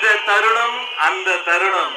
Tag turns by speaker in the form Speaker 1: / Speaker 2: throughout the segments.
Speaker 1: இந்த தருணம் அந்த தருணம்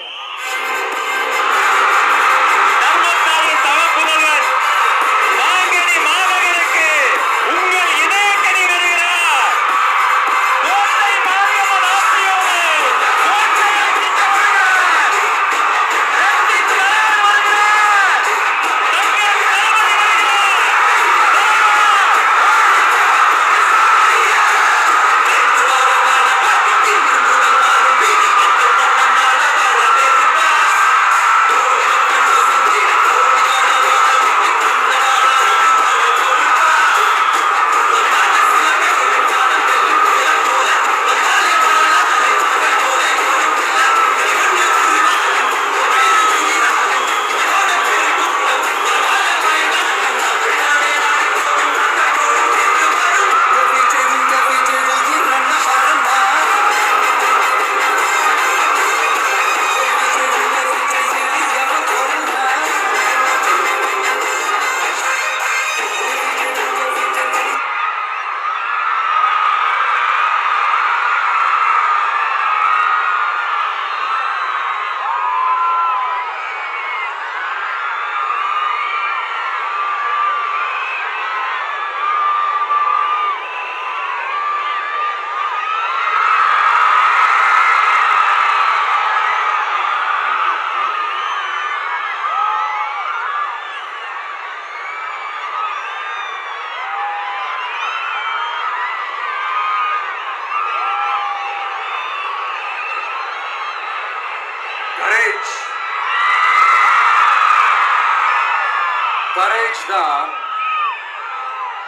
Speaker 2: கரேஜ் தான்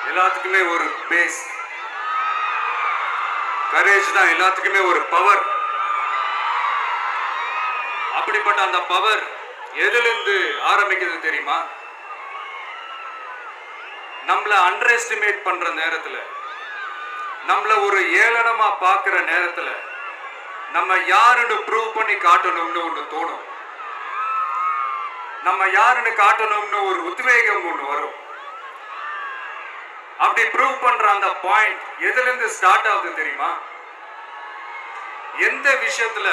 Speaker 2: எல்லாத்துக்குமே ஒரு பேஸ். கரேஜ் தான் எல்லாத்துக்குமே ஒரு பவர். அப்படிப்பட்ட அந்த பவர் எதிலிருந்து ஆரம்பிக்கிறது தெரியுமா? நம்மள அண்டர் எஸ்டிமேட் பண்ற நேரத்துல, நம்மள ஒரு ஏளனமா பார்க்கிற நேரத்துல நம்ம யாருன்னு ப்ரூவ் பண்ணி காட்டணும்னு ஒண்ணு தோணும். நம்ம யாருன்னு காட்டணும்னு ஒரு உத்வேகம் ஒண்ணு வரும். அப்படி ப்ரூவ் பண்ற அந்த பாயிண்ட் எதுல இருந்து ஸ்டார்ட் ஆகுது தெரியுமா? எந்த விஷயத்துல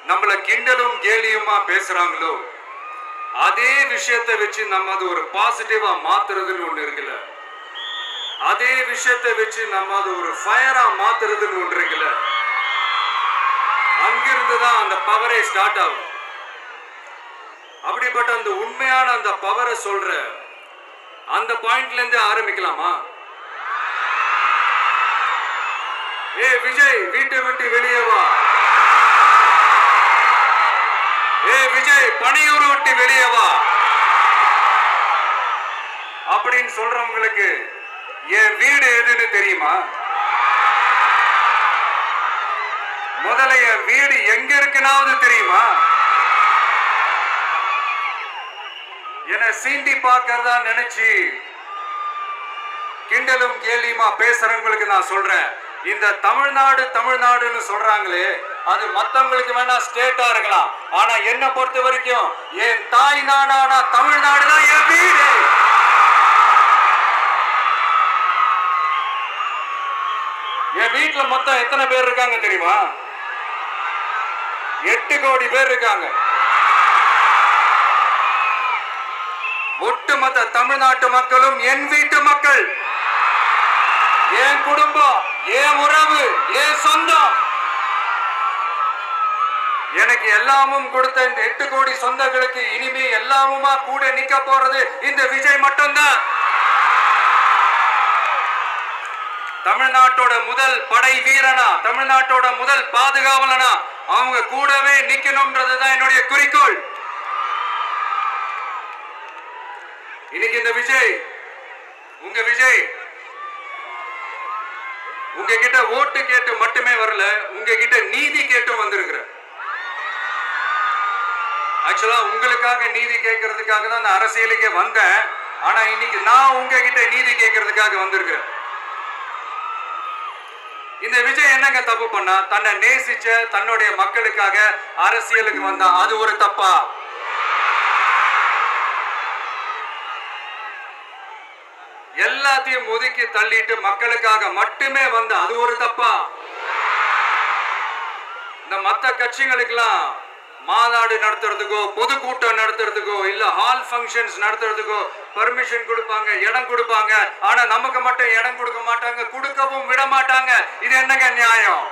Speaker 2: நம்மள கிண்டலும் கேலியுமா பேசுறாங்களோ அதே விஷயத்தை வச்சு நம்ம அது ஒரு பாசிட்டிவா மாத்துறதுன்னு ஒண்ணு இருக்குல்ல, அதே விஷயத்தை வச்சு நம்ம அது ஒரு ஃபயரா மாத்துறதுன்னு ஒன்று இருக்குல்ல, அங்கிருந்துதான் அந்த பவரே ஸ்டார்ட் ஆகும். அப்படிப்பட்ட அந்த உண்மையான அந்த பவரை சொல்ற அந்த பாயிண்ட்ல இருந்து ஆரம்பிக்கலாமா? ஏ விஜய், வீட்டை விட்டு வெளியே வா. ஏ விஜய், பணியூர் விட்டு வெளியே வா அப்படின்னு சொல்றவங்களுக்கு என் வீடு எதுன்னு தெரியுமா? முதல்ல என் வீடு எங்க இருக்குனாவது தெரியுமா? என சீண்டி பார்க்கறதா நினைச்சு கிண்டலும் கேலியுமா பேசுறவங்களுக்கு நான் சொல்றேன், இந்த தமிழ்நாடு தமிழ்நாடுன்னு சொல்றாங்களே அது மத்தவங்களுக்கு வேணா ஸ்டேட்டா இருக்கலாம், ஆனா என்ன பொறுத்த வரைக்கும் என் தாய் நாடான தமிழ்நாடு தான் என் வீடு. என் வீட்டுல மொத்தம் எத்தனை பேர் இருக்காங்க தெரியுமா? 8 கோடி பேர் இருக்காங்க. ஒட்டுமொத்த தமிழ்நாட்டு மக்களும் என் வீட்டு மக்கள், என் குடும்பம், என் உறவு, என் சொந்தம். எனக்கு எல்லாமும் கொடுத்த இந்த 8 கோடி சொந்தங்களுக்கு இனிமே எல்லாமுமா கூட நிக்க போறது இந்த விஜய் மட்டும்தான். தமிழ்நாட்டோட முதல் படை வீரனா, தமிழ்நாட்டோட முதல் பாதுகாவலனா அவங்க கூடவே நிக்கணும்ன்றதுதான் என்னுடைய குறிக்கோள். இன்னைக்கு இந்த விஜய், உங்க விஜய் உங்ககிட்ட ஓட்டு கேட்டு மட்டுமே வரல, உங்ககிட்ட நீதி கேட்டு வந்திருக்கிற. ஆக்சுவலா உங்களுக்காக நீதி கேட்கறதுக்காக தான் நான் அரசியலுக்கே வந்தேன். ஆனா இன்னைக்கு நான் உங்ககிட்ட நீதி கேட்கறதுக்காக வந்திருக்கிறேன். இந்த விஜய் என்னங்க தப்பு பண்ணா? தன்னை நேசிச்ச தன்னுடைய மக்களுக்காக அரசியலுக்கு வந்தா அது ஒரு தப்பா? எல்லாத்தையும் ஒதுக்கி தள்ளிட்டு மக்களுக்காக மட்டுமே வந்த அது ஒரு தப்பா? இந்த மத்த கட்சிகளுக்கெல்லாம் மாநாடு நடத்துறதுக்கோ பொதுக்கூட்டம் நடத்துறதுக்கோ இல்ல ஹால் ஃபங்க்ஷன்ஸ் நடத்துறதுக்கோ பர்மிஷன் கொடுப்பாங்க, இடம் கொடுப்பாங்க. ஆனா நமக்கு மட்டும் இடம் கொடுக்க மாட்டாங்க, கொடுக்கவும் விட மாட்டாங்க. இது என்னங்க நியாயம்?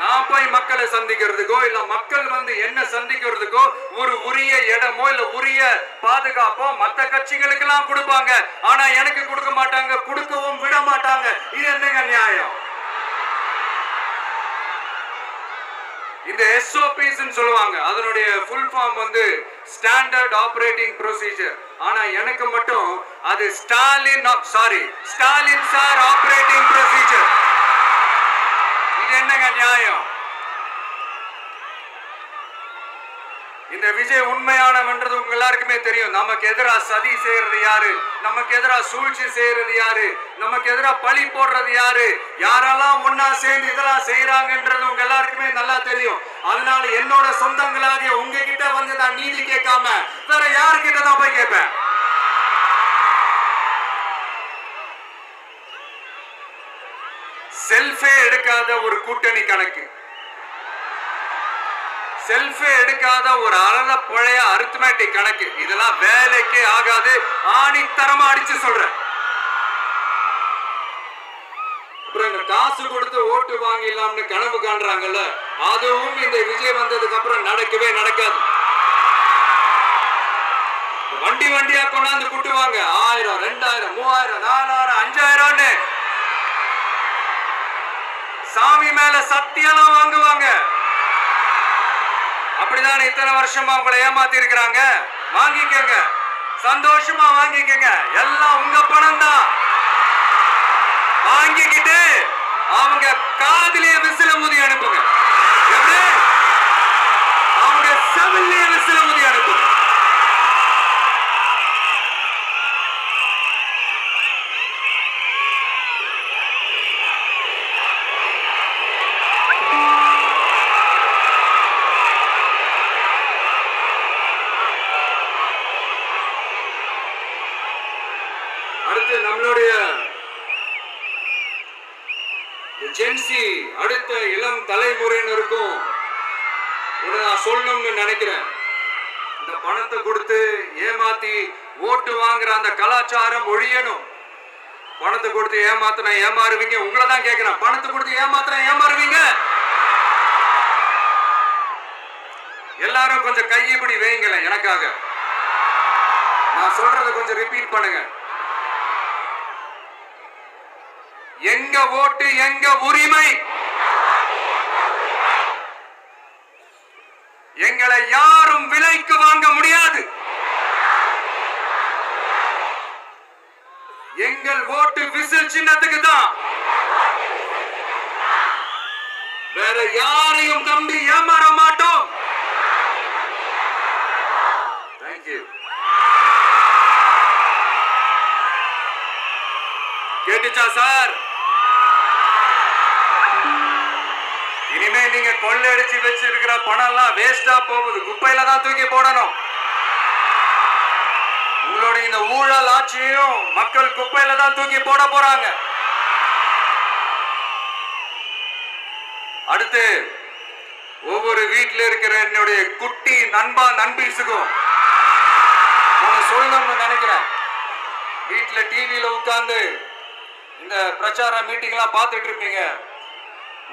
Speaker 2: நான் போய் மக்களை சந்திக்கிறதுக்கோ இல்ல மக்கள் வந்து என்ன சந்திக்கிறதுக்கோ ஒரு உரிய இடமோ இல்ல உரிய பாதுகாப்போ மத்த கட்சிகளுக்கு எல்லாம் கொடுப்பாங்க. ஆனா எனக்கு கொடுக்க மாட்டாங்க, கொடுக்கவும் விட மாட்டாங்க. இது என்னங்க நியாயம்? இந்த SOPs சொல்லுவாங்க, அதனுடைய ஃபுல் ஃபார்ம் வந்து ஸ்டாண்டர்ட் ஆபரேட்டிங் ப்ரொசீஜர். ஆனா எனக்கு மட்டும் அது ஸ்டாலின் சார் ஆபரேட்டிங் ப்ரொசீஜர். இது என்னங்க நியாயம்? இந்த விஜய் உண்மையானவன்றது உங்க எல்லாருக்குமே தெரியும். நமக்கு எதிரா சதி செய்யறது யாரு, நமக்கு எதிரா சூழ்ச்சி செய்யறது யாரு, நமக்கு எதிரா பழி போடுறது யாரு, யாரெல்லாம் ஒன்னா சேர்ந்து இதெல்லாம் செய்யறாங்கன்றது உங்க எல்லாருக்குமே நல்லா தெரியும். அதனால என்னோட சொந்தங்களாகிய உங்ககிட்ட வந்து நான் நீதி கேட்காம வேற யாருக்கிட்ட தான் போய் கேட்பேன்? செல்ஃபே எடுக்காத ஒரு கூட்டணி கணக்கு, செல்ஃபே எடுக்காத ஒரு அறத பழைய அரித்மெட்டிக் கணக்கு, இதெல்லாம் வேலைக்கே ஆகாது. ஆணித்தரமா அடிச்சு சொல்றேன். காசு கொடுத்து ஓட்டு வாங்கிடலாம்னு கனவு காண்றாங்கல்ல, அதுவும் இந்த விஜய் வந்ததுக்கு அப்புறம் நடக்கவே நடக்காது. வண்டி வண்டியா கொண்டாந்து குட்டுவாங்க. 1000, 2000, 3000, 4000, 5000 சாமி மேல சத்தியெல்லாம் வாங்குவாங்க. அப்படிதான் இத்தனை வருஷமா உங்களை ஏமாத்தி இருக்கிறாங்க. வாங்கிக்கங்க, சந்தோஷமா வாங்கிக்கங்க. எல்லாம் உங்க பணம் தான். வாங்கிக்கிட்டு அவங்க காதிலேயே விசில ஊதி அனுப்புங்க. எப்படி? அவங்க செவிலியே விசில ஊதி அனுப்புங்க. அடுத்து நம்மளுடைய ஜென்சி அடுத்த இளம் தலைமுறையினருக்கும் நான் சொல்லணும்னு நினைக்கிறேன். இந்த பணத்தை கொடுத்து ஏமாத்தி ஓட்டு வாங்குற அந்த கலாச்சாரம் ஒழியணும். பணத்தை கொடுத்து ஏமாத்தினா ஏமாறுவீங்க. உங்களை தான் கேட்கிறேன், பணத்தை கொடுத்து ஏமாத்தினா ஏமாறுவீங்க? எல்லாரும் கொஞ்சம் கையப்படி வைங்களேன் எனக்காக. நான் சொல்றத கொஞ்சம் ரிப்பீட் பண்ணுங்க. எங்க ஓட்டு எங்க உரிமை. எங்களை யாரும் விலைக்கு வாங்க முடியாது. எங்கள் ஓட்டு விசில் சின்னத்துக்கு தான். வேற யாரையும் நம்பி ஏமாற மாட்டோம். தேங்க்யூ. கேட்டுச்சா சார்? இனிமே நீங்க கொள்ளையடிச்சு வச்சிருக்கிற பணம் எல்லாம் வேஸ்டா போகுது, குப்பையில தான் தூக்கி போடணும். உங்களுடைய இந்த ஊழல் ஆட்சியும் மக்கள் குப்பையில தான் தூக்கி போட போறாங்க. அடுத்து ஒவ்வொரு வீட்டில் இருக்கிற என்னுடைய குட்டி நண்பா நண்பீஸுக்கும் சொல்லணும்னு நினைக்கிறேன். வீட்டுல டிவியில உட்கார்ந்து இந்த பிரச்சார மீட்டிங் எல்லாம் பார்த்துட்டு இருப்பீங்க.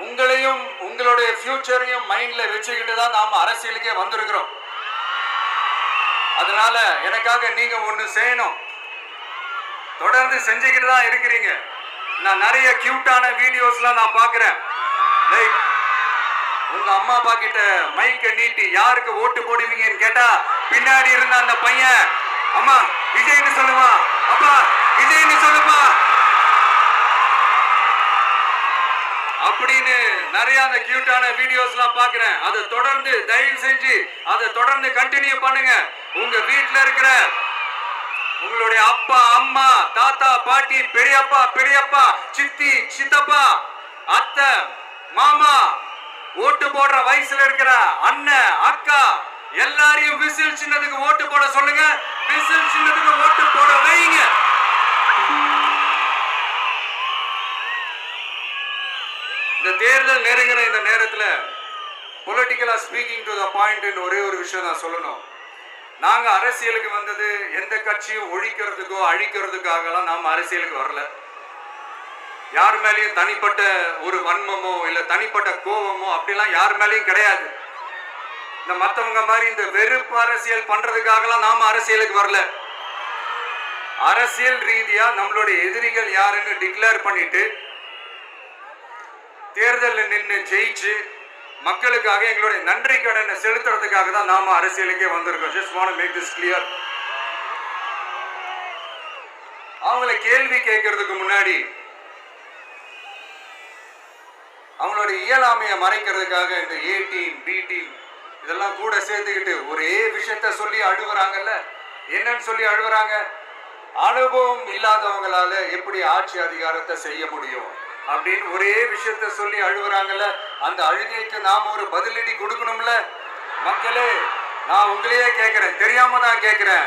Speaker 2: உங்களையும் உங்களுடைய ஃபியூச்சரையும் மைண்ட்ல வச்சுக்கிட்டு தான் நாம அரசியலுக்கே வந்திருக்கிறோம். அதனால எனக்காக நீங்க ஒண்ணு செய்யணும். தொடர்ந்து செஞ்சுக்கிட்டு தான் இருக்கிறீங்க. நான் நிறைய கியூட்டான வீடியோஸ்லாம் நான் பார்க்கிறேன். லைக் உங்க அம்மா அப்பா கிட்ட மைக்க நீட்டி யாருக்கு ஓட்டு போடுவீங்கன்னு கேட்டா பின்னாடி இருந்த அந்த பையன், அம்மா விஜய்னு சொல்லுவா, அப்பா விஜய்னு சொல்லுப்பா அப்படின்னு நிறைய அந்த கியூட்டான வீடியோஸ்லாம் பார்க்கிறேன். அதை தொடர்ந்து தயவு செஞ்சு அதை தொடர்ந்து கண்டினியூ பண்ணுங்க. உங்க வீட்டுல இருக்கிற உங்களுடைய அப்பா அம்மா தாத்தா பாட்டி பெரியப்பா பெரியப்பா சித்தி சித்தப்பா அத்தை மாமா ஓட்டு போடுற வயசுல இருக்கிற அண்ணன் அக்கா எல்லாரையும் விசில் சின்னத்துக்கு ஓட்டு போட சொல்லுங்க. விசில் சின்னத்துக்கு ஓட்டு போட வைங்க. தேர்தல் நெருங்கிற இந்த நேரத்துல பொலிட்டிக்கலா ஸ்பீக்கிங் டு த பாயிண்ட் ஒரே ஒரு விஷயம் நான் சொல்லணும். நாங்க அரசியலுக்கு வந்தது எந்த கட்சியும் ஒழிக்கிறதுக்கோ அழிக்கிறதுக்காகலாம் நாம அரசியலுக்கு வரல. யார் மேலேயும் தனிப்பட்ட ஒரு வன்மமோ இல்ல தனிப்பட்ட கோபமோ அப்படிலாம் யார் மேலேயும் கிடையாது. இந்த மத்தவங்க மாதிரி இந்த வெறுப்பு அரசியல் பண்றதுக்காகலாம் நாம அரசியலுக்கு வரல. அரசியல் ரீதியா நம்மளுடைய எதிரிகள் யாருன்னு டிக்ளேர் பண்ணிட்டு தேர்தலில் நின்று ஜெயிச்சு மக்களுக்காக எங்களுடைய நன்றி கடனை செலுத்துறதுக்காக தான் நாம அரசியலுக்கே வந்திருக்கோம். Just want to make this clear. அவங்கள கேள்வி கேட்கறதுக்கு முன்னாடி அவங்களோட இயலாமையை மறைக்கிறதுக்காக இந்த ஏ டீம் பி டீம் இதெல்லாம் கூட சேர்த்துக்கிட்டு ஒரே விஷயத்த சொல்லி அழுவுறாங்கல்ல. என்னன்னு சொல்லி அழுவுறாங்க? அனுபவம் இல்லாதவங்களால எப்படி ஆட்சி அதிகாரத்தை செய்ய முடியும் அப்படின்னு ஒரே விஷயத்த சொல்லி அழுவுறாங்கல்ல. அந்த அழுகைக்கு நாம ஒரு பதிலடி கொடுக்கணும்ல. மக்களே, நான் உங்களையே கேட்கிறேன், தெரியாம தான் கேட்கிறேன்.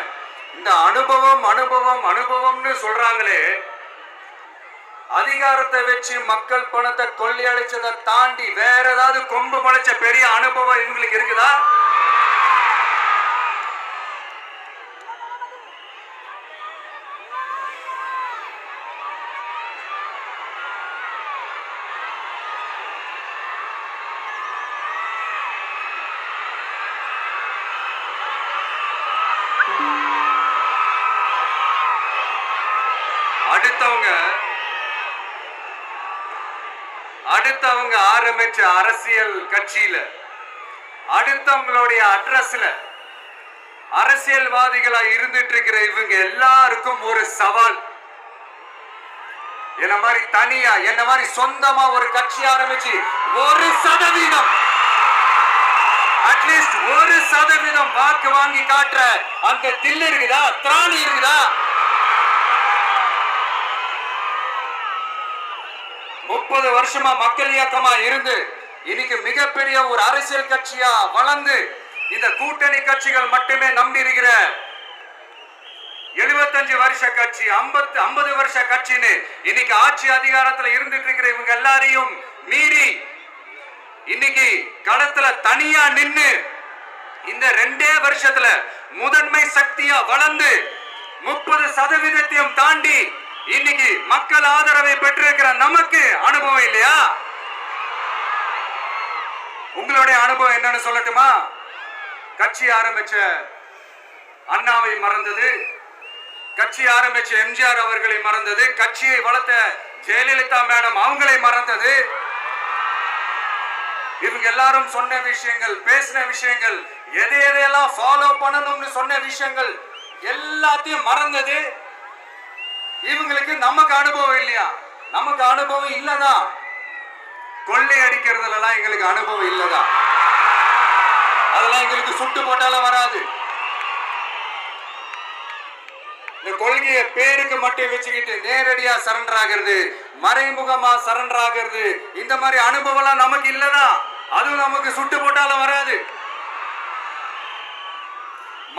Speaker 2: இந்த அனுபவம் அனுபவம் அனுபவம்னு சொல்றாங்களே, அதிகாரத்தை வச்சு மக்கள் பணத்தை கொள்ளையடிச்சதை தாண்டி வேற ஏதாவது கொம்பு முளைச்ச பெரிய அனுபவம் இவங்களுக்கு இருக்குதா? அடுத்தவங்க ஆரம்பிச்ச அரசியல் கட்சியில அடுத்தவங்களுடைய அட்ரஸ்ல அரசியல்வாதிகளா இருந்துட்டு இருக்கிற இவங்க எல்லாருக்கும் ஒரு சவால். என்ன மாதிரி தனியா என்ன மாதிரி சொந்தமா ஒரு கட்சி ஆரம்பிச்சு 1% அட்லீஸ்ட் 1% வாக்கு வாங்கி காட்டுற அந்த தில் இருக்குதா, திராணி இருக்குதா? 30 வருஷமா மக்கள் இயக்கமா இருந்து இன்னைக்கு மிகப்பெரிய ஒரு அரசியல் கட்சியா வளர்ந்து இந்த கூட்டணி கட்சிகள் மட்டுமே நம்பி இருக்கிற 75 வருஷ கட்சி 50 வருஷ கட்சின்னு இன்னைக்கு ஆட்சி அதிகாரத்துல இருந்துட்டு இருக்கிற இவங்க எல்லாரையும் மீறி இன்னைக்கு களத்துல தனியா நின்னு இந்த 2 வருஷத்துல முதன்மை சக்தியா வளர்ந்து 30% தாண்டி இன்னைக்கு மக்கள் ஆதரவை பெற்றிருக்கிற நமக்கு அனுபவம் இல்லையா? உங்களுடைய அனுபவம் என்னன்னு சொல்லட்டுமா? கட்சி ஆரம்பிச்ச அண்ணாவை மறந்தது, கட்சி ஆரம்பிச்ச எம்ஜிஆர் அவர்களை மறந்தது, கட்சியை வளர்த்த ஜெயலலிதா மேடம் அவங்களை மறந்தது. இவங்க எல்லாரும் சொன்ன விஷயங்கள், பேசின விஷயங்கள், எதையெல்லாம் ஃபாலோ பண்ணணும்னு சொன்ன விஷயங்கள் எல்லாத்தையும் மறந்தது. இவங்களுக்கு நமக்கு அனுபவம் இல்லையா? நமக்கு அனுபவம் இல்லதா? கொள்ளை அடிக்கிறதுல எங்களுக்கு அனுபவம் இல்லதா? அதெல்லாம் எங்களுக்கு சுட்டு போட்டாலும் வராது. இந்த கொள்கையை பேருக்கு மட்டும் வச்சுக்கிட்டு நேரடியா சரண்டர் ஆகிறது, மறைமுகமா சரண்டர் ஆகிறது, இந்த மாதிரி அனுபவம் நமக்கு இல்லதா? அதுவும் நமக்கு சுட்டு போட்டாலும் வராது.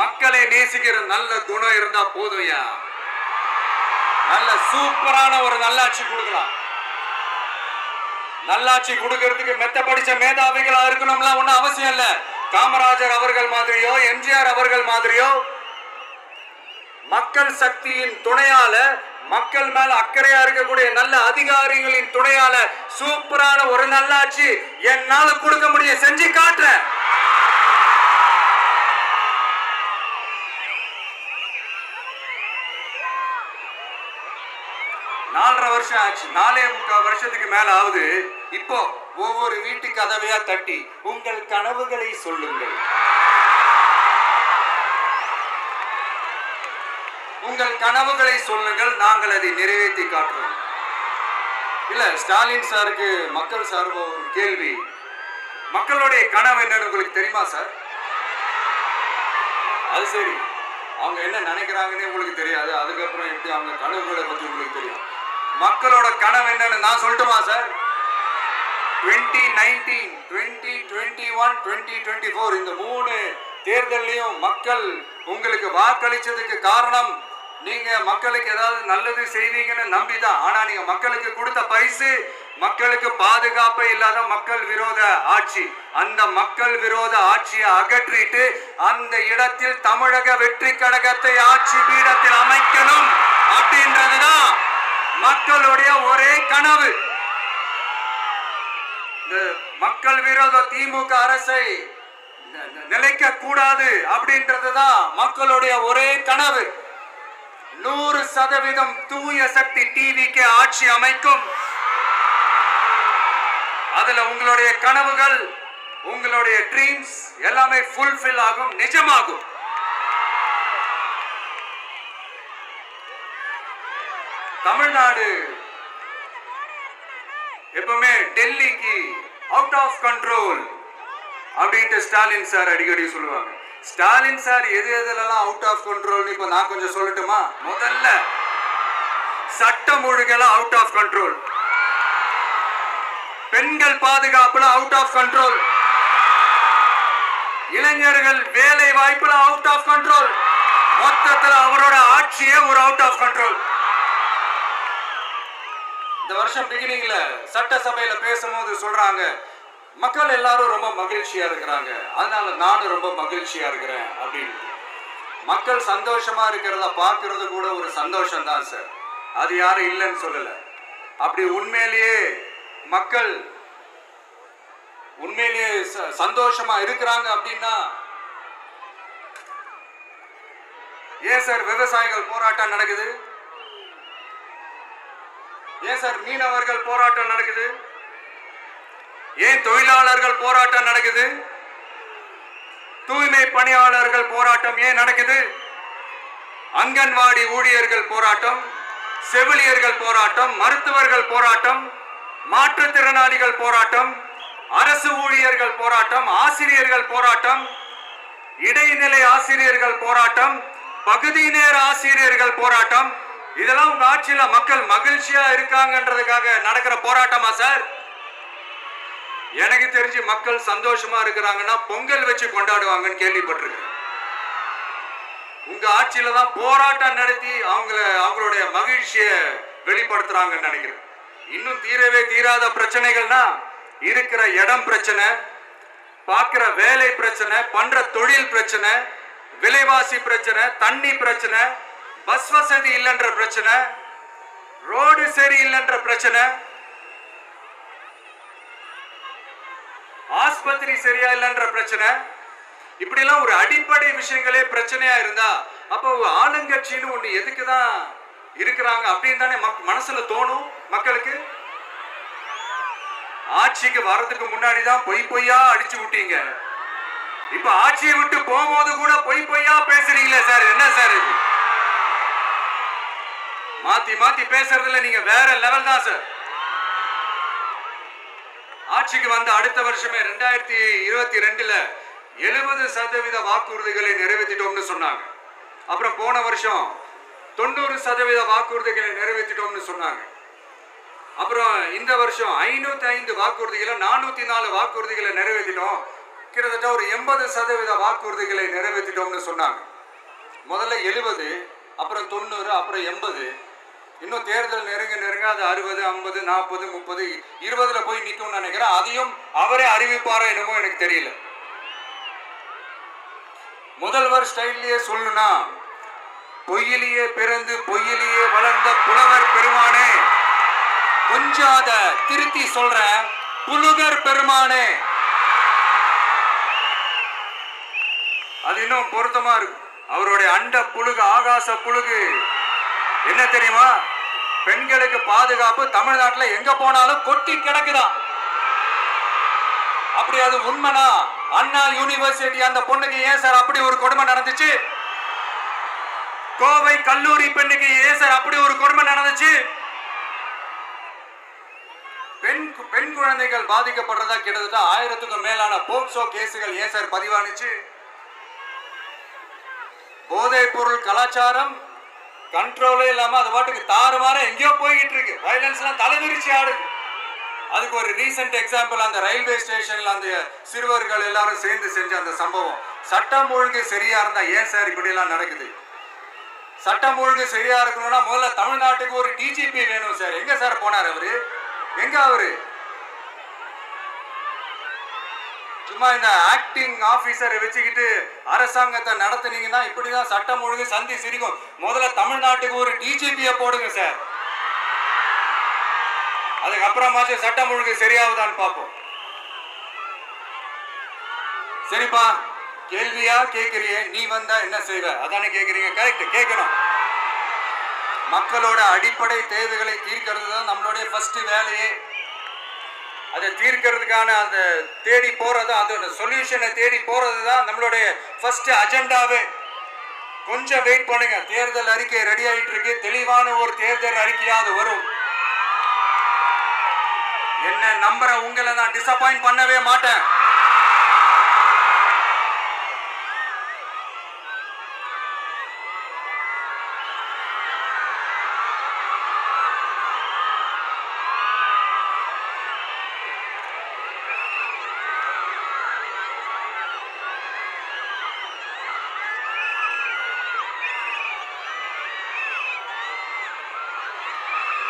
Speaker 2: மக்களை நேசிக்கிற நல்ல குணம் இருந்தா போதும்யா. நல்ல சூப்பரான ஒரு நல்லாட்சி கொடுக்கலாம். நல்லாட்சி கொடுக்கிறதுக்கு மெத்த படிச்ச மேதாவிகளா இருக்கணும்ல ஒன்னும் அவசியம் இல்ல. காமராஜர் அவர்கள் மாதிரியோ எம்ஜிஆர் அவர்கள் மாதிரியோ மக்கள் சக்தியின் துணையால, மக்கள் மேல அக்கறையா இருக்கக்கூடிய நல்ல அதிகாரிகளின் துணையால சூப்பரான ஒரு நல்லாட்சி என்னால கொடுக்க முடியும், செஞ்சு காட்டுறேன். நாலரை வருஷம் ஆச்சு, 4.25 வருஷத்துக்கு மேல ஆகுது. இப்போ ஒவ்வொரு வீட்டு கதவையா தட்டி உங்கள் கனவுகளை சொல்லுங்கள், உங்கள் கனவுகளை சொல்லுங்கள், நாங்கள் அதை நிறைவேற்றி காட்டுறோம். இல்ல, ஸ்டாலின் சாருக்கு மக்கள் சார்பா ஒரு கேள்வி. மக்களுடைய கனவு என்னன்னு உங்களுக்கு தெரியுமா சார்? அது சரி, அவங்க என்ன நினைக்கிறாங்கன்னு உங்களுக்கு தெரியாது, அதுக்கப்புறம் எப்படி அவங்க கனவுகளை பத்தி உங்களுக்கு தெரியும். மக்களோட கனவு என்னன்னு நான் சொல்லட்டுமா சார்? 2019, 2021, 2024 இந்த 3 தேர்தலையும் மக்கள் உங்களுக்கு வாக்களிச்சதுக்கு காரணம் நீங்க மக்களுக்கு ஏதாவது நல்லது செய்வீங்கன்னு நம்பிதான். ஆனா நீங்க மக்களுக்கு கொடுத்த பரிசு மக்களுக்கு பாதுகாப்பே இல்லாத மக்கள் விரோத ஆட்சி. அந்த மக்கள் விரோத ஆட்சியை அகற்றிட்டு அந்த இடத்தில் தமிழக வெற்றி கழகத்தை ஆட்சி பீடத்தில் அமைக்கணும் அப்படின்றதுதான் மக்களுடைய ஒரே கனவு. மக்கள் விரோத திமுக அரசை நிலைக்க கூடாது அப்படின்றதுதான் மக்களுடைய ஒரே கனவு. 100% தூய சக்தி டிவிக்கு ஆட்சி அமைக்கும். அதுல உங்களுடைய கனவுகள், உங்களுடைய ட்ரீம்ஸ் எல்லாமே ஃபுல்ஃபில் ஆகும், நிஜமாகும். தமிழ்நாடு எப்பவுமே டெல்லிக்கு அவுட் ஆஃப் கண்ட்ரோல் அப்படின்ட்டு ஸ்டாலின் சார் அடிக்கடி சொல்லுவாங்க. ஸ்டாலின் சார் எது எதுலாம் அவுட் ஆஃப் கண்ட்ரோல் இப்ப நான் கொஞ்சம் சொல்லட்டுமா? முதல்ல சட்டம் ஒழுங்கெல்லாம் அவுட் ஆஃப் கண்ட்ரோல், பெண்கள் பாதுகாப்புல அவுட் ஆஃப் கண்ட்ரோல், இளைஞர்கள் வேலை வாய்ப்புல அவுட் ஆஃப் கண்ட்ரோல். மொத்தத்தில் அவரோட ஆட்சியே ஒரு அவுட் ஆஃப் கண்ட்ரோல். இந்த வருஷம் பிகினிங்ல சட்டசபையில பேசும்போது சொல்றாங்க, மக்கள் எல்லாரும் ரொம்ப மகிழ்ச்சியா இருக்கிறாங்க, அதனால நானும் ரொம்ப மகிழ்ச்சியா இருக்கிறேன் அப்படின்னு. மக்கள் சந்தோஷமா இருக்கிறத பார்க்கறது கூட ஒரு சந்தோஷம் தான் சார், அது யாரும் இல்லைன்னு சொல்லல. அப்படி உண்மையிலேயே மக்கள் உண்மையிலேயே சந்தோஷமா இருக்கிறாங்க அப்படின்னா ஏன் சார் விவசாயிகள் போராட்டம் நடக்குது? ஏன் சார் மீனவர்கள் போராட்டம் நடக்குது? ஏன் தொழிலாளர்கள் போராட்டம் நடக்குது? தூய்மை பணியாளர்கள் போராட்டம் ஏன் நடக்குது? அங்கன்வாடி ஊழியர்கள் போராட்டம், செவிலியர்கள் போராட்டம், மருத்துவர்கள் போராட்டம், மாற்றுத்திறனாளிகள் போராட்டம், அரசு ஊழியர்கள் போராட்டம், ஆசிரியர்கள் போராட்டம், இடைநிலை ஆசிரியர்கள் போராட்டம், பகுதி நேர ஆசிரியர்கள் போராட்டம். இதெல்லாம் உங்க ஆட்சியில மக்கள் மகிழ்ச்சியா இருக்காங்கன்றதுக்காக நடக்கிற போராட்டமா சார்? எனக்கு தெரிஞ்சு மக்கள் சந்தோஷமா இருக்கிறாங்கன்னா பொங்கல் வச்சு கொண்டாடுவாங்கன்னு கேள்விப்பட்டிருக்கேன். உங்க ஆட்சியில தான் போராட்டம் நடத்தி அவங்களுடைய மகிழ்ச்சியை வெளிப்படுத்துறாங்கன்னு நினைக்கிறேன். இன்னும் தீரவே தீராத பிரச்சனைகள்னா இருக்கிற இடம் பிரச்சனை, பார்க்கிற வேலை பிரச்சனை, பண்ற தொழில் பிரச்சனை, விலைவாசி பிரச்சனை, தண்ணி பிரச்சனை, பஸ் வசதி இல்லைன்ற பிரச்சனை, ரோடு சரி இல்லைன்ற பிரச்சனை, ஆஸ்பத்திரி சரியா இல்லைன்ற பிரச்சனை. இப்படி எல்லாம் ஒரு அடிப்படை விஷயங்களே பிரச்சனையா இருந்தா அப்போ ஆளுங்கட்சின்னு ஒண்ணு எதுக்குதான் இருக்கிறாங்க அப்படின்னு தானே மனசுல தோணும் மக்களுக்கு. ஆட்சிக்கு வர்றதுக்கு முன்னாடிதான் பொய் பொய்யா அடிச்சு விட்டீங்க, இப்ப ஆட்சியை விட்டு போகும்போது கூட பொய் பொய்யா பேசுறீங்களே சார், என்ன சார் இது? மாத்தி மாத்தி பேசுறதுல நீங்க வேற லெவல் தான் சார். ஆட்சிக்கு வந்த அடுத்த வருஷமே 2022ல 70% வாக்குறுதிகளை நிறைவேற்றிட்டோம்னு சொன்னாங்க. அப்புறம் போன வருஷம் 90% வாக்குறுதிகளை நிறைவேற்றிட்டோம்னு சொன்னாங்க. அப்புறம் இந்த வருஷம் 505 வாக்குறுதிகளை 404 வாக்குறுதிகளை நிறைவேற்றிட்டோம், கிட்டத்தட்ட ஒரு 80% வாக்குறுதிகளை நிறைவேற்றிட்டோம்னு சொன்னாங்க. முதல்ல 70, அப்புறம் 90, அப்புறம் 80. இன்னும் தேர்தல் நெருங்க அது 60, 50, 40, 30, 20ல போய் நிற்கும்னு நினைக்கிறேன். அதையும் அவரே அறிவிப்பாரோ என்னமோ எனக்கு தெரியல. முதல்வர் ஸ்டைல்லையே சொல்லணும்னா, பொய்யிலேயே பிறந்து பொய்யிலேயே வளர்ந்த புலவர் பெருமானே, கொஞ்சம் அத திருத்தி சொல்றேன், புலுகர் பெருமானே. அது இன்னும் பொருத்தமா இருக்கு. அவருடைய அண்ட புழுகு, ஆகாச புழுகு என்ன தெரியுமா? பெண்களுக்கு பாதுகாப்பு தமிழ்நாட்டுல எங்க போனாலும் கொட்டி கிடக்குதான். அப்படி அது உண்மைனா அண்ணா யூனிவர்சிட்டி அந்த பொண்ணுக்கு ஏன் சார் அப்படி ஒரு கொடுமை நடந்துச்சு? கோவை கல்லூரி பெண்ணுக்கு ஏன் சார் அப்படி ஒரு கொடுமை நடந்துச்சு? பெண் குழந்தைகள் பாதிக்கப்படுறதா கிட்டத்தட்ட 1000க்கும் மேலான போக்சோ கேசுகள் ஏன் சார் பதிவானுச்சு? போதைப் பொருள் கலாச்சாரம் கண்ட்ரோலே இல்லாம அது பாட்டுக்கு தாறுமாற எங்கேயோ போய்கிட்டு இருக்கு. வயலன்ஸ் எல்லாம் தலைவிரிச்சு ஆடுது. அதுக்கு ஒரு ரீசெண்ட் எக்ஸாம்பிள், அந்த ரயில்வே ஸ்டேஷன்ல அந்த சிறுவர்கள் எல்லாரும் சேர்ந்து செஞ்ச அந்த சம்பவம். சட்டம் ஒழுங்கு சரியா இருந்தா ஏன் சார் இப்படி எல்லாம் நடக்குது? சட்டம் ஒழுங்கு சரியா இருக்கணும்னா முதல்ல தமிழ்நாட்டுக்கு ஒரு டிஜிபி வேணும் சார். எங்க சார் போனார் அவரு? எங்க அவரு? சும்மா இந்த ஆக்டிங் ஆபீசரை வச்சுக்கிட்டு அரசாங்கத்தை நடத்துனீங்கன்னா இப்படிதான் சட்டம் ஒழுங்கு சந்தி சிரிக்கும். முதல்ல தமிழ்நாட்டுக்கு ஒரு டிஜிபியை போடுங்க சார். அதுக்கப்புறமாச்சும் சட்டம் ஒழுங்கு சரியாகுதான்னு பார்ப்போம். சரிப்பா, கேள்வியா கேட்கறிய, நீ வந்தா என்ன செய்வ அதானே கேட்கறீங்க. கரெக்ட், கேட்கணும். மக்களோட அடிப்படை தேவைகளை தீர்க்கிறது தான் நம்மளுடைய ஃபர்ஸ்ட் வேலையே. அதை தீர்க்கிறதுக்கான அந்த தேடி போறது, அதோட சொல்யூஷனை தேடி போறது தான் நம்மளுடைய ஃபர்ஸ்ட் அஜெண்டாவே. கொஞ்சம் வெயிட் பண்ணுங்க, தேர்தல் அறிக்கை ரெடி ஆயிட்டு இருக்கு. தெளிவான ஒரு தேர்தல் அறிக்கையாவது வரும். என்ன நம்புற உங்களை நான் டிசப்பாயிண்ட் பண்ணவே மாட்டேன்.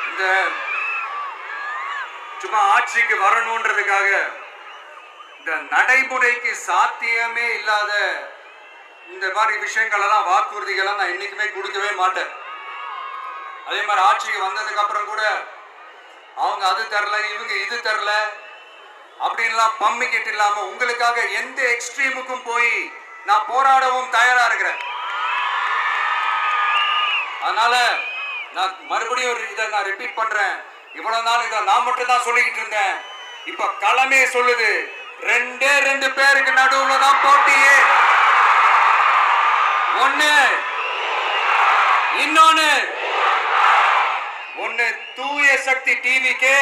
Speaker 2: இந்த சும்மா ஆட்சிக்கு வரணும்ன்றதுக்காக இந்த நடைமுறைக்கு சாத்தியமே இல்லாத இந்த மாதிரி விஷயங்கள் எல்லாம், வாக்குறுதிகளை நான் என்னைக்குமே கொடுக்கவே மாட்டேன். அதே மாதிரி ஆட்சிக்கு வந்ததுக்கு அப்புறம் கூட அவங்க அது தரல, இவங்க இது தரல அப்படின்லாம் பம்மிக்கிட்டு இல்லாம உங்களுக்காக எந்த எக்ஸ்ட்ரீமுக்கும் போய் நான் போராடவும் தயாரா இருக்கிறேன். அதனால நான் மறுபடியும் இதை நான் ரிப்பீட் பண்றேன். இவ்வளவு நாள் இதை நான் மட்டும் தான் சொல்லிக்கிட்டு இருந்தேன். இப்ப களமே சொல்லுது, ரெண்டு பேருக்கு நடுவுல தான் போட்டியே. ஒண்ணு தூய சக்தி டிவிக்கு,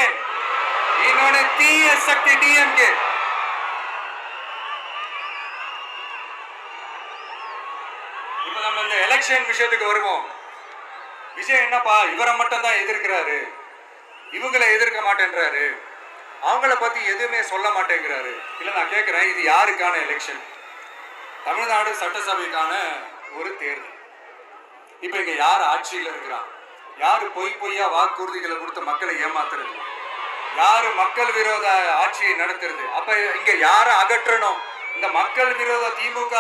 Speaker 2: இன்னொன்னு தீய சக்தி டிஎம்கே. இப்ப நம்ம இந்த எலெக்ஷன் விஷயத்துக்கு வருவோம். விஜய் என்னப்பா இவரை மட்டும் தான் எதிர்க்கிறாரு, இவங்களை எதிர்க்க மாட்டேன்றாரு, அவங்கள பத்தி எதுவுமே சொல்ல மாட்டேங்கிறாரு. இல்ல நான் கேட்கிறேன், இது யாருக்கான எலெக்ஷன்? தமிழ்நாடு சட்டசபைக்கான ஒரு தேர்தல். இப்ப இங்க யார் ஆட்சியில் இருக்கிறான்? யாரு பொய்யா வாக்குறுதிகளை கொடுத்து மக்களை ஏமாத்துறது? யாரு மக்கள் விரோத ஆட்சியை நடத்துறது? அப்ப இங்க யாரை அகற்றணும்? இந்த மக்கள் விரோத திமுக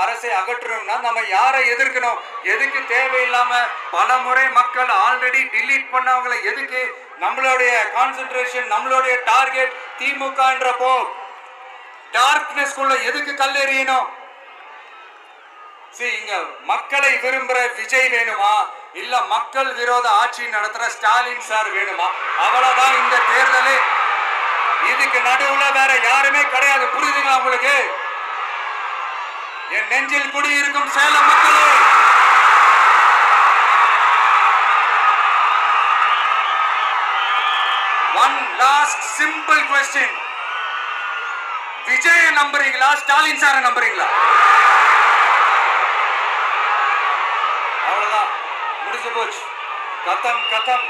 Speaker 2: அரசை அகற்றணும்னா நம்ம யாரை எதிர்க்கணும்? எதுக்கு தேவையில்லாம பல முறை மக்கள் ஆல்ரெடி டிலீட் பண்ணவங்களை எதுக்கு? நம்மளுடைய கான்சென்ட்ரேஷன், நம்மளுடைய டார்கெட் திமுகன்றப்போ டார்க்னஸ் குள்ள எதுக்கு கல்லெறியணும்? இங்க மக்களை விரும்புற விஜய் வேணுமா, இல்ல மக்கள் விரோத ஆட்சி நடத்துற ஸ்டாலின் சார் வேணுமா? அவ்வளவுதான் இந்த தேர்தலே. இதுக்கு நடுவுல வேற யாருமே கிடையாது. புரியுதுங்களா உங்களுக்கு? என் நெஞ்சில் குடியிருக்கும் சேலம் மக்களே, one last simple question. Vijay நம்புறீங்களா, ஸ்டாலின் சார நம்புறீங்களா? அவ்வளவுதான், முடிஞ்சு போச்சு. கதம்.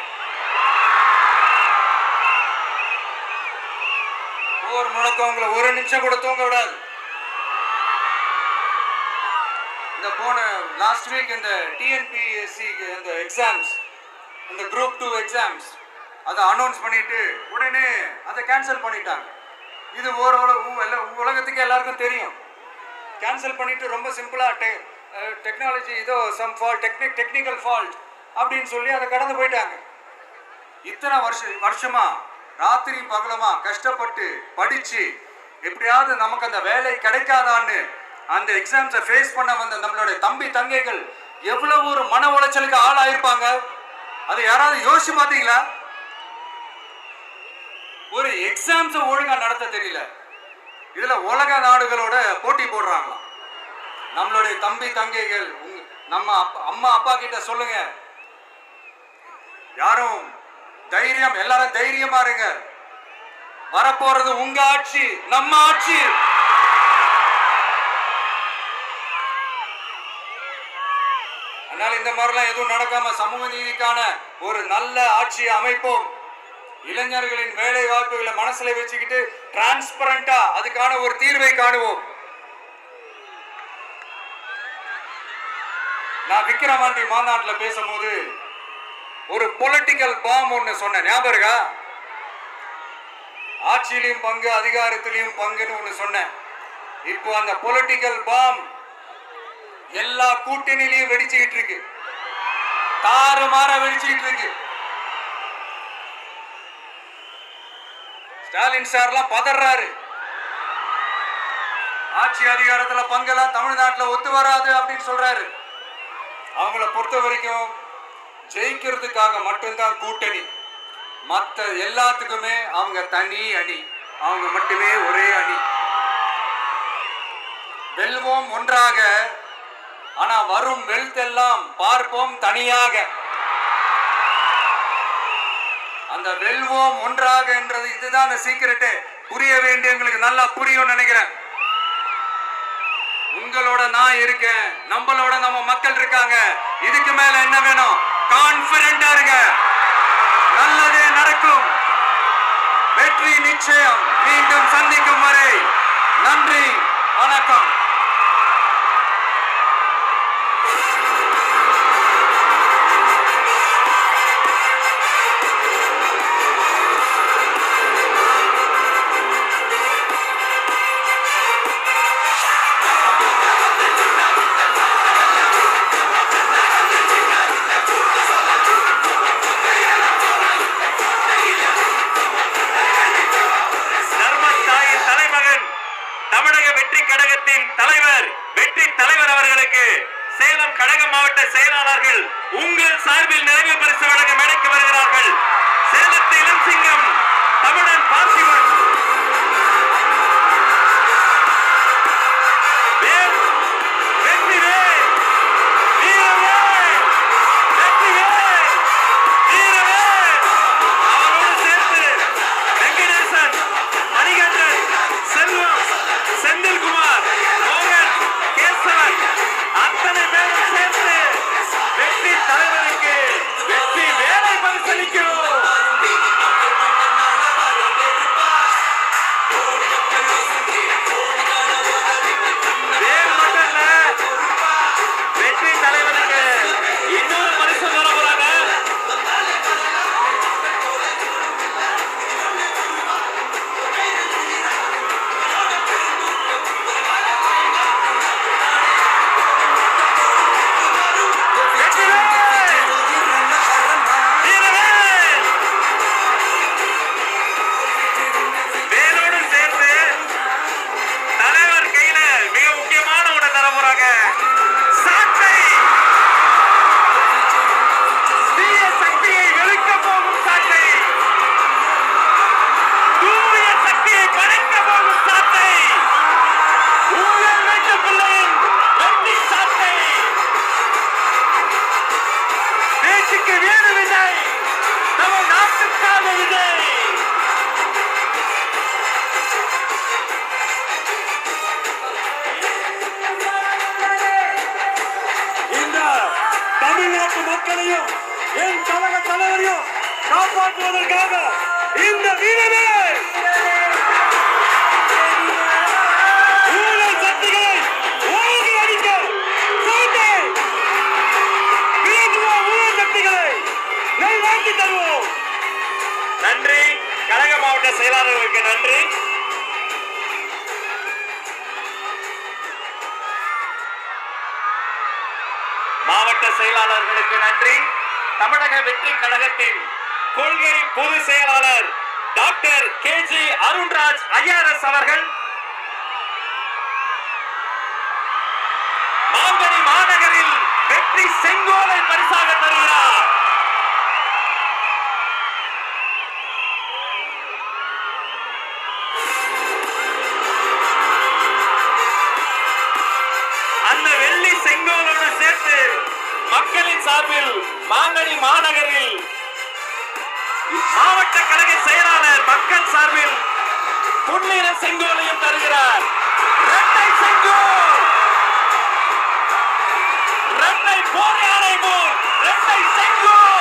Speaker 2: ஒரு முழக்கம் உங்களை ஒரு நிமிஷம் கூட தூங்க விடாது. இந்த போன லாஸ்ட் வீக் இந்த டிஎன்பிஎஸ்சி இந்த எக்ஸாம்ஸ், இந்த குரூப் 2 எக்ஸாம்ஸ் அதை அனௌன்ஸ் பண்ணிட்டு உடனே அதை கேன்சல் பண்ணிட்டாங்க. இது உலகத்துக்கு எல்லாருக்கும் தெரியும். கேன்சல் பண்ணிட்டு ரொம்ப சிம்பிளா டெக்னாலஜி ஏதோ சம் ஃபால்ட், டெக்னிக்கல் ஃபால்ட் அப்படின்னு சொல்லி அதை கடந்து போயிட்டாங்க. இத்தனை வருஷமா ராத்திரி பகலமா கஷ்டப்பட்டு படிச்சு எப்படியாவது நமக்கு அந்த வேலை கிடைக்காதான்னு அந்த எக்ஸாம்ஸை ஃபேஸ் பண்ண வந்த நம்மளுடைய தம்பி தங்கைகள் எவ்வளவு ஒரு மன உளைச்சலுக்கு ஆளாயிருப்பாங்க. அதை யாராவது யோசிச்சு பார்த்தீங்களா? ஒரு எக்ஸாம்ஸை ஒழுங்கா நடத்த தெரியல, இதுல உலக நாடுகளோட போட்டி போடுறாங்களாம். நம்மளுடைய தம்பி தங்கைகள், நம்ம அம்மா அப்பா கிட்ட சொல்லுங்க, யாரும் தைரியம், எல்லாரும் தைரியமா இருங்க. வரப்போறது உங்க ஆட்சி, நம்ம ஆட்சி. அதனால இந்த மாதிரிலாம் எதுவும் நடக்காம சமூக நீதிக்கான ஒரு நல்ல ஆட்சியை அமைப்போம். இளைஞர்களின் வேலை வாய்ப்புகளை மனசுல வச்சுக்கிட்டு டிரான்ஸ்பரண்டா அதுக்கான ஒரு தீர்வை காணுவோம். நான் விக்கிரவாண்டி மாநாட்டில் பேசும்போது ஒரு பொலிட்டிக்கல் பாம் ஒன்று சொன்னேன், ஞாபகம் இருக்கா? ஆட்சியிலையும் பங்கு அதிகாரத்திலையும் பங்குன்னு ஒன்று சொன்னேன். இப்போ அந்த பொலிட்டிக்கல் பாம் எல்லா கூட்டணியிலையும் வெடிச்சுக்கிட்டு இருக்கு, தாறுமாற வெடிச்சுக்கிட்டு இருக்கு. ஸ்டாலின் சார்லாம் பதறாரு, ஆட்சி அதிகாரத்துல பங்கெல்லாம் தமிழ்நாட்டில் ஒத்து வராது அப்படின்னு சொல்றாரு. அவங்கள பொறுத்த வரைக்கும் ஜெயிக்கிறதுக்காக மட்டும்தான் கூட்டணி, மற்ற எல்லாத்துக்குமே அவங்க தனி அணி, அவங்க மட்டுமே ஒரே அணி. வெல்வோம் ஒன்றாக, ஆனா வரும் வெல்த்தெல்லாம் பார்ப்போம் தனியாக. அந்த வெல்வோம் ஒன்றாக என்றது இதுதான் சீக்கிரட்டு. புரிய வேண்டியவங்களுக்கு நல்லா புரியும் நினைக்கிறேன். உங்களோட நான் இருக்கேன், நம்மளோட நம்ம மக்கள் இருக்காங்க. இதுக்கு மேல என்ன வேணும்? கான்பிடென்டா இருங்க, நல்லதே நடக்கும், வெற்றி நிச்சயம். மீண்டும் சந்திக்கும் வரை நன்றி, வணக்கம்.
Speaker 1: தமிழக வெற்றி கழகத்தின் தலைவர் வெற்றி தலைவர் அவர்களுக்கு சேலம் கழக மாவட்ட செயலாளர்கள் உங்கள் சார்பில் நிறைவு பரிசு வழங்க மேடைக்கு வருகிறார்கள். சேலத்து இளம் சிங்கம் தமிழன் பார்த்திபன், செந்தில்குமார், மோகன், கேசவன் அத்தனை பேரும் சேர்த்து வெற்றி தலைவருக்கு வெற்றி வேலை பரிசளிக்கிறோம். வெற்றி தலைவருக்கு இன்னொரு பரிசு தர போறாங்க. தமிழ்நாட்டு மக்களையும் என் கழக தலைவரையும் காப்பாற்றுவதற்காக இந்த வீரமே ஊழல் சக்திகளை ஓங்கி அடிக்க ஊழல் சக்திகளை நல்வாழ்த்தி தருவோம். நன்றி கழக மாவட்ட செயலாளர்களுக்கு நன்றி. மாவட்ட செயலாளர்களுக்கு நன்றி. தமிழக வெற்றி கழகத்தின் கொள்கை பொதுச் செயலாளர் டாக்டர் KG அருண்ராஜ் IRS அவர்கள் மாங்கனி மாநகரில் வெற்றி செங்கோலை பரிசாக தருகிறார். அந்த வெள்ளி செங்கோலோடு சேர்த்து மக்களின் சார்பில் மாங்கனி மாநகரில் மாவட்ட கழக செயலாளர் மக்கள் சார்பில் பொன்னிற செங்கோலையும் தருகிறார். இரட்டை செங்கோல், இரட்டை போர் யானை போல் இரட்டை செங்கோல்.